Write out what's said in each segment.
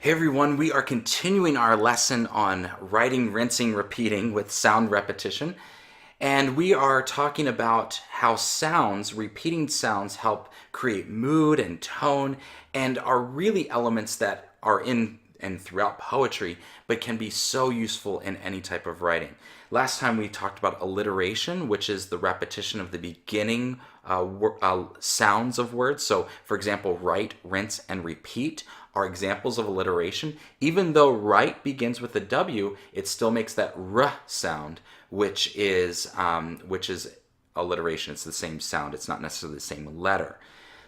Hey everyone, we are continuing our lesson on writing, rinsing, repeating with sound repetition. And we are talking about how sounds, repeating sounds, help create mood and tone and are really elements that are in and throughout poetry, but can be so useful in any type of writing. Last time we talked about alliteration, which is the repetition of the beginning sounds of words. So, for example, write, rinse, and repeat are examples of alliteration. Even though write begins with a W, it still makes that R sound, which is alliteration. It's the same sound. It's not necessarily the same letter.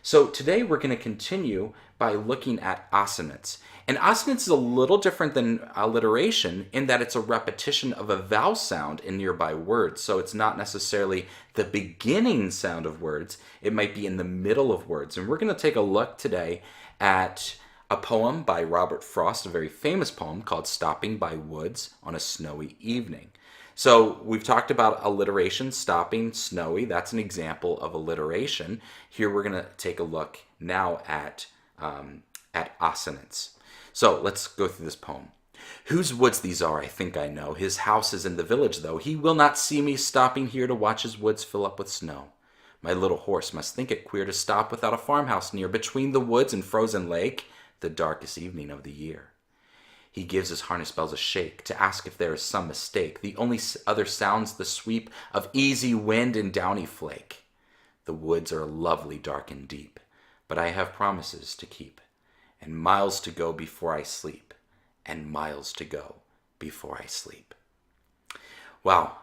So today we're going to continue by looking at assonance. And assonance is a little different than alliteration in that it's a repetition of a vowel sound in nearby words. So it's not necessarily the beginning sound of words. It might be in the middle of words. And we're going to take a look today at a poem by Robert Frost, a very famous poem called Stopping by Woods on a Snowy Evening. So we've talked about alliteration, stopping, snowy. That's an example of alliteration. Here we're going to take a look now at assonance. So let's go through this poem. Whose woods these are, I think I know. His house is in the village, though. He will not see me stopping here to watch his woods fill up with snow. My little horse must think it queer to stop without a farmhouse near, between the woods and frozen lake, the darkest evening of the year. He gives his harness bells a shake to ask if there is some mistake. The only other sounds the sweep of easy wind and downy flake. The woods are lovely, dark and deep, but I have promises to keep, and miles to go before I sleep, and miles to go before I sleep. Wow,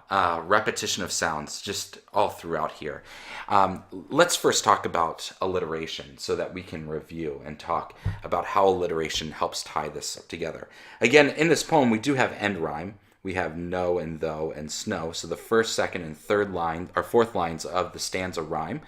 repetition of sounds just all throughout here. Let's first talk about alliteration so that we can review and talk about how alliteration helps tie this up together. Again, in this poem, we do have end rhyme. We have no and though and snow. So the first, second, and third line, or fourth lines of the stanza rhyme.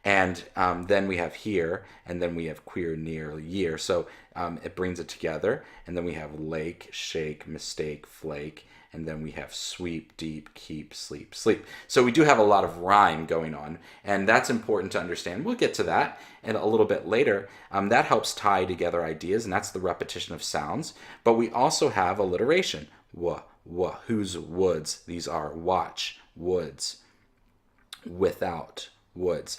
And then we have here, and then we have queer, near, year. So it brings it together. And then we have lake, shake, mistake, flake. And then we have sweep, deep, keep, sleep, sleep. So we do have a lot of rhyme going on, and that's important to understand. We'll get to that and a little bit later. That helps tie together ideas, and that's the repetition of sounds. But we also have alliteration. Whose woods these are. Watch, woods, without, woods.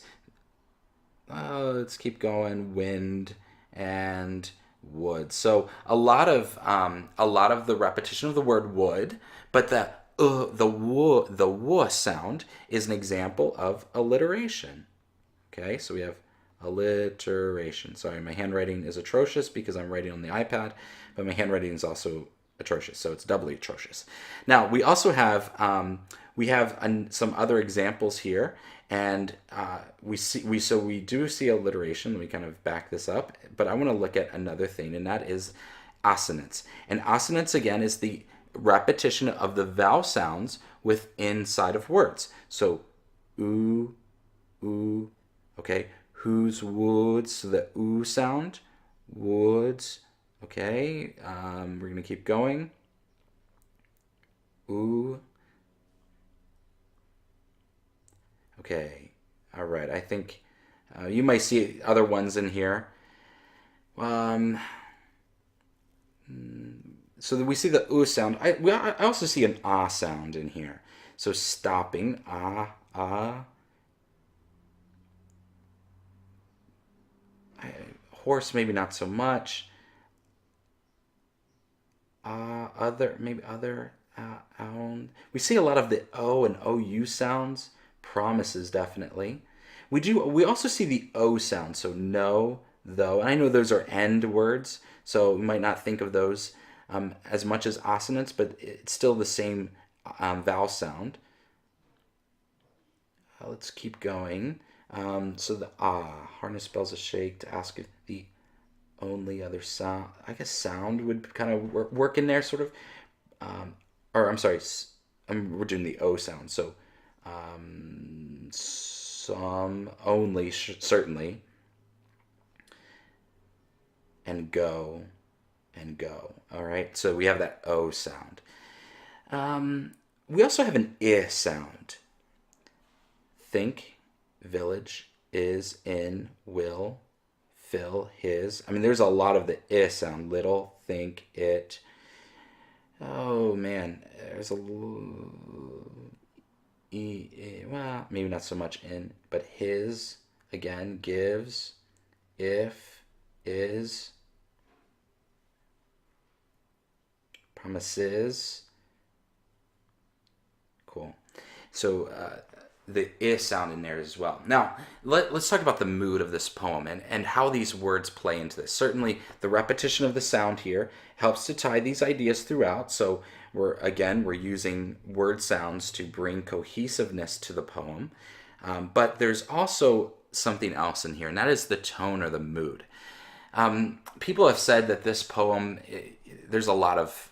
Let's keep going. Wind and wood. So a lot of the repetition of the word would, but the w sound is an example of alliteration. Okay, so we have alliteration. Sorry, my handwriting is atrocious because I'm writing on the iPad, but my handwriting is also atrocious, so it's doubly atrocious. Now we also have some other examples here. And we do see alliteration. We kind of back this up, but I want to look at another thing, and that is assonance. And assonance again is the repetition of the vowel sounds with inside of words. So oo, oo, okay. Whose woods? So the oo sound, woods. Okay. We're gonna keep going. Ooh. Okay, all right. I think you might see other ones in here. So we see the oo sound. I also see an ah sound in here. So stopping, ah, ah. Horse, maybe not so much. Other, maybe other, we see a lot of the O and OU sounds. Promises, definitely. We also see the O sound, so no, though. And I know those are end words, so we might not think of those as much as assonance, but it's still the same vowel sound. Let's keep going. So the harness bells a shake to ask if the only other sound, I guess sound would kind of work in there, sort of. Or I'm sorry, we're doing the O sound, so some, only, certainly, and go, all right? So we have that O sound. We also have an I sound. Think, village, is, in, will, fill his. I mean, there's a lot of the I sound. Little, think, it. Oh man, there's a well, maybe not so much in, but his, again, gives, if, is, promises. Cool. So the I sound in there as well. Now, let's talk about the mood of this poem and how these words play into this. Certainly, the repetition of the sound here helps to tie these ideas throughout. So we're using word sounds to bring cohesiveness to the poem. But there's also something else in here, and that is the tone or the mood. People have said that this poem, there's a lot of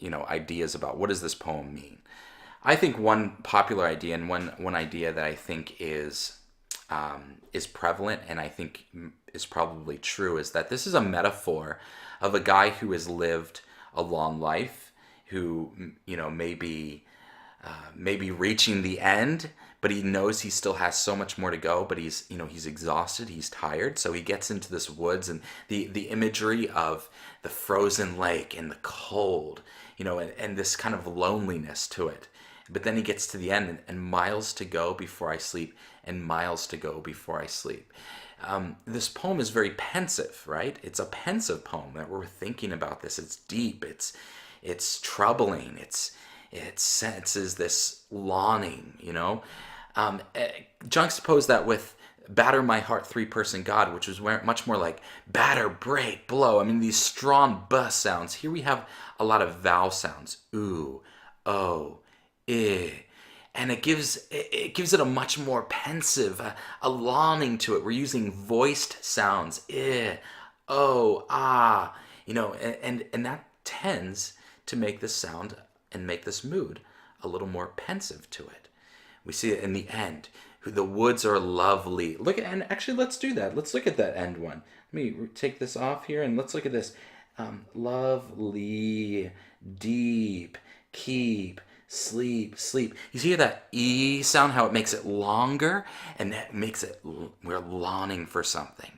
ideas about what does this poem mean. I think one popular idea and one idea that I think is prevalent and I think is probably true is that this is a metaphor of a guy who has lived a long life, who may be reaching the end, but he knows he still has so much more to go. But he's exhausted, he's tired, so he gets into this woods, and the imagery of the frozen lake and the cold, and this kind of loneliness to it. But then he gets to the end, and miles to go before I sleep, and miles to go before I sleep. This poem is very pensive, right? It's a pensive poem that we're thinking about this. It's deep. It's troubling. It senses this longing. Juxtapose that with "Batter My Heart, Three-Person God," which was much more like batter, break, blow. I mean, these strong "b" sounds. Here we have a lot of vowel sounds. Ooh, oh, I. And it gives it a much more pensive, a longing to it. We're using voiced sounds. I, oh, ah. And that tends to make this sound and make this mood a little more pensive to it. We see it in the end. The woods are lovely. And actually, let's do that. Let's look at that end one. Let me take this off here and let's look at this. Lovely, deep, keep, sleep, sleep. You see that E sound, how it makes it longer? And that makes it, we're longing for something.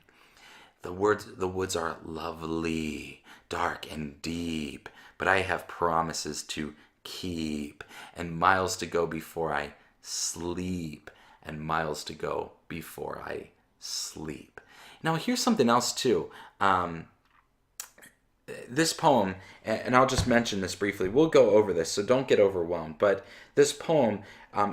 The woods are lovely, dark and deep, but I have promises to keep, and miles to go before I sleep, and miles to go before I sleep. Now, here's something else too. This poem, and I'll just mention this briefly, we'll go over this, so don't get overwhelmed, but this poem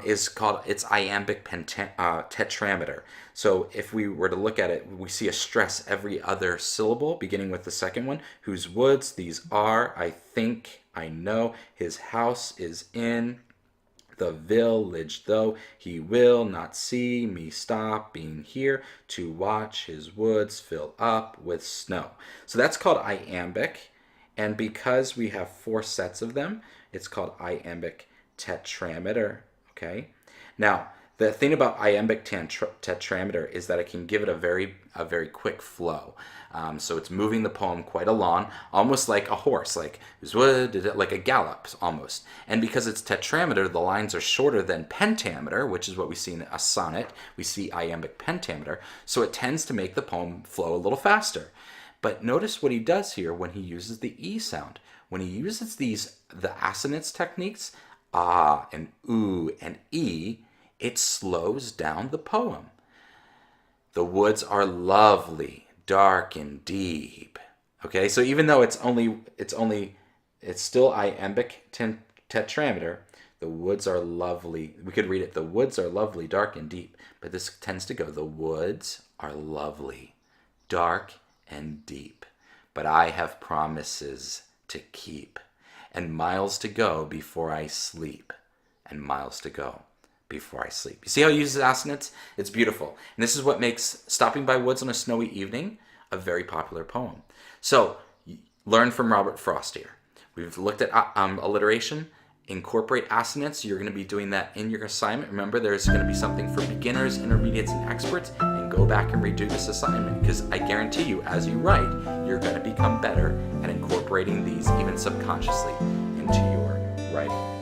is called, it's iambic tetrameter. So if we were to look at it, we see a stress every other syllable, beginning with the second one. Whose woods these are, I think, I know, his house is in the village, though he will not see me stop being here to watch his woods fill up with snow. So that's called iambic, and because we have 4 sets of them, it's called iambic tetrameter. Okay. Now, the thing about iambic tetrameter is that it can give it a very quick flow. So it's moving the poem quite along, almost like a horse, like a gallop almost. And because it's tetrameter, the lines are shorter than pentameter, which is what we see in a sonnet. We see iambic pentameter, so it tends to make the poem flow a little faster. But notice what he does here when he uses the E sound. When he uses the assonance techniques, ah and ooh and E, it slows down the poem. The woods are lovely, dark and deep. Okay, so even though it's still iambic tetrameter, the woods are lovely. We could read it, the woods are lovely, dark and deep, but this tends to go, the woods are lovely, dark and deep, but I have promises to keep, and miles to go before I sleep, and miles to go before I sleep. You see how he uses assonance? It's beautiful. And this is what makes Stopping by Woods on a Snowy Evening a very popular poem. So, learn from Robert Frost here. We've looked at alliteration. Incorporate assonance. You're going to be doing that in your assignment. Remember, there's going to be something for beginners, intermediates, and experts. And go back and redo this assignment, because I guarantee you, as you write, you're going to become better at incorporating these, even subconsciously, into your writing.